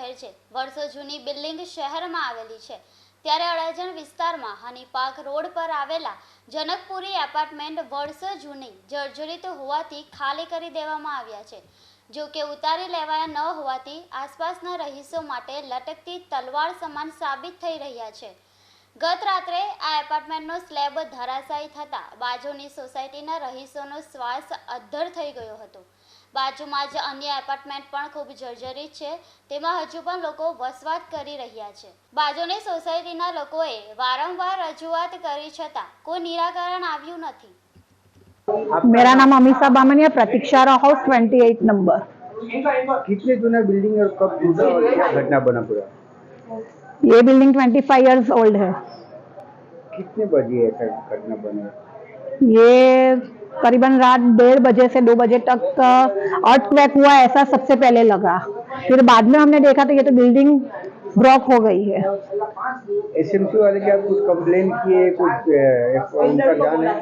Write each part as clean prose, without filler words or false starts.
શહેર છે। વર્ષો જૂની બિલ્ડિંગ શહેરમાં આવેલી છે, ત્યારે અડાજણ વિસ્તારમાં હની પાર્ક રોડ પર આવેલા જનકપુરી એપાર્ટમેન્ટ વર્ષો જૂની જર્જરિત હોવાથી ખાલી કરી દેવામાં આવ્યા છે। જો કે ઉતારી લેવાયા ન હોવાથી આસપાસના રહીશો માટે લટકતી તલવાર સમાન સાબિત થઈ રહ્યા છે। ગત રાત્રે આ એપાર્ટમેન્ટનો સ્લેબ ધરાશાયી થતા બાજુની સોસાયટીના રહીશોનો શ્વાસ અદ્ધર થઈ ગયો હતો। બાજુમાં જ અન્ય એપાર્ટમેન્ટ પણ ખૂબ જર્જરિત છે, તેમાં હજુ પણ લોકો વસવાટ કરી રહ્યા છે। બાજુની સોસાયટીના લોકોએ વારંવાર રજૂઆત કરી છતાં કોઈ નિરાકરણ આવ્યું નથી। मेरा नाम अमीषा बामनिया, प्रतीक्षा हाउस 28 नंबर। कितने जूना बिल्डिंग और कब टूटा और क्या घटना बना पूरा? ये बिल्डिंग 25 इयर्स ओल्ड है। कितने बजे ऐसा घटना बना? ये करीबन रात 1:30 बजे से 2 बजे तक अर्थक्वेक हुआ, ऐसा सबसे पहले लगा। फिर बाद में हमने देखा तो ये तो बिल्डिंग ब्लॉक हो गई है। एसएमसी वाले क्या कुछ कंप्लेन किए, कुछ उनका जान है?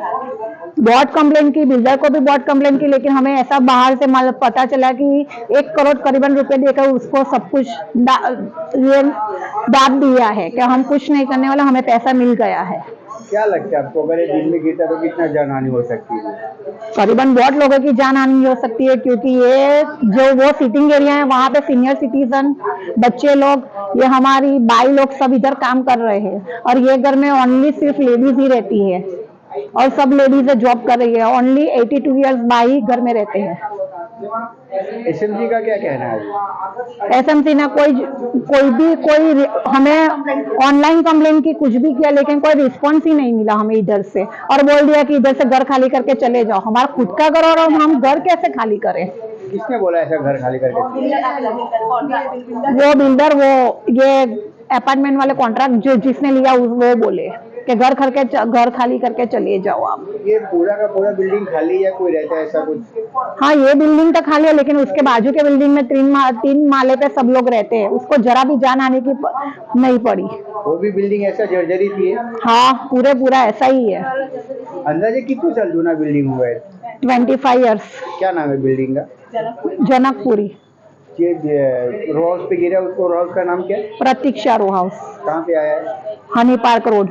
बहुत कंप्लेन की, बिल्डर को भी बहुत कंप्लेन की, लेकिन हमें ऐसा बाहर से पता चला कि 1 करोड़ करीबन रुपए देकर उसको सब कुछ ये दाब दिया है कि हम कुछ नहीं करने वाला, हमें पैसा मिल गया है। क्या लगता है आपको, अगर ये दिन में गिरता तो कितना जान हानि हो सकती है? करीबन बहुत लोगों की जान हानि हो सकती है, क्योंकि ये जो वो सिटिंग एरिया है वहाँ पे सीनियर सिटीजन, बच्चे लोग, ये हमारी बाई लोग सब इधर काम कर रहे हैं और ये घर में ओनली सिर्फ लेडीज ही रहती है और सब लेडीज जॉब कर रही है। ओनली 82 इयर्स बाई घर में रहते हैं। एसएमसी का क्या कहना है? एसएमसी ने कोई हमें ऑनलाइन कंप्लेन की, कुछ भी किया, लेकिन कोई रिस्पॉन्स ही नहीं मिला हमें इधर से, और बोल दिया कि इधर से घर खाली करके चले जाओ। हमारा खुद का घर और हम घर कैसे खाली करें? किसने बोला ऐसा घर खाली करके? वो बिल्डर, वो ये अपार्टमेंट वाले कॉन्ट्रैक्ट जिसने लिया वो बोले कि घर खाली करके चले जाओ आप। ये पूरा का पूरा बिल्डिंग खाली या कोई रहता है ऐसा कुछ? हाँ, ये बिल्डिंग तो खाली है, लेकिन उसके बाजू के बिल्डिंग में 3 माले पे सब लोग रहते हैं, उसको जरा भी जान आने की नहीं पड़ी। वो भी बिल्डिंग ऐसा जर्जरित ही है? हाँ, पूरा ऐसा ही है। अंदाजे कितने साल जूना बिल्डिंग हुआ है? 25 इयर्स। क्या नाम है बिल्डिंग का? जनकपुरी। ये रो हाउस पे गिरा, उसको रो हाउस का नाम क्या है? प्रतीक्षा रो हाउस। कहाँ पे आया है? Honey park road.